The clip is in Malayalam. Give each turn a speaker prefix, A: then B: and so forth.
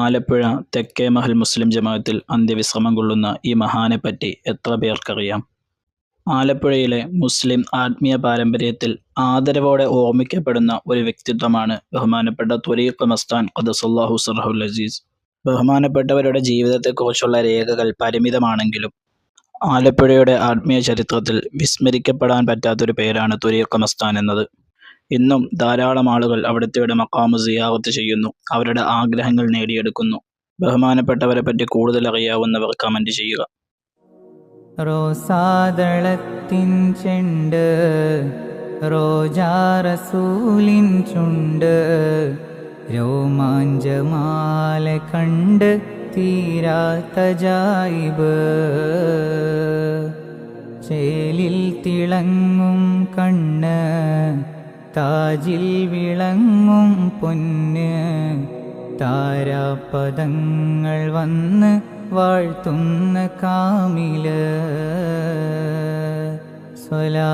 A: ആലപ്പുഴ തെക്കേ മഹൽ മുസ്ലിം ജമാഅത്തിൽ അന്ത്യവിശ്രമം കൊള്ളുന്ന ഈ മഹാനെപ്പറ്റി എത്ര പേർക്കറിയാം? ആലപ്പുഴയിലെ മുസ്ലിം ആത്മീയ പാരമ്പര്യത്തിൽ ആദരവോടെ ഓർമ്മിക്കപ്പെടുന്ന ഒരു വ്യക്തിത്വമാണ് ബഹുമാനപ്പെട്ട ത്വരീഖ് മസ്താൻ ഖദ്ദസല്ലാഹു സിർറഹുൽ അസീസ്. ബഹുമാനപ്പെട്ടവരുടെ ജീവിതത്തെക്കുറിച്ചുള്ള രേഖകൾ പരിമിതമാണെങ്കിലും ആലപ്പുഴയുടെ ആത്മീയ ചരിത്രത്തിൽ വിസ്മരിക്കപ്പെടാൻ പറ്റാത്തൊരു പേരാണ് ത്വരീഖ് മസ്താൻ എന്നത്. ഇന്നും ധാരാളം ആളുകൾ അവിടുത്തെ മഖാമ് സിയാറത്ത് ചെയ്യുന്നു, അവരുടെ ആഗ്രഹങ്ങൾ നേടിയെടുക്കുന്നു. ബഹുമാനപ്പെട്ടവരെ പറ്റി കൂടുതൽ അറിയാവുന്നവർ കമന്റ് ചെയ്യുക.
B: റോസാദളത്തിൻ ചെണ്ട്, റോജാ റസൂലിൻ ചുണ്ട്, രോമാഞ്ചമാല കണ്ട് തീരാത്ത ജായിബ്, ചേലിൽ തിളങ്ങും കണ്ണ്, താജിൽ വിളങ്ങും പൊന്ന്, താരാപദങ്ങൾ വന്ന് വാഴ്ത്തുന്ന കാമില് സ്വലാ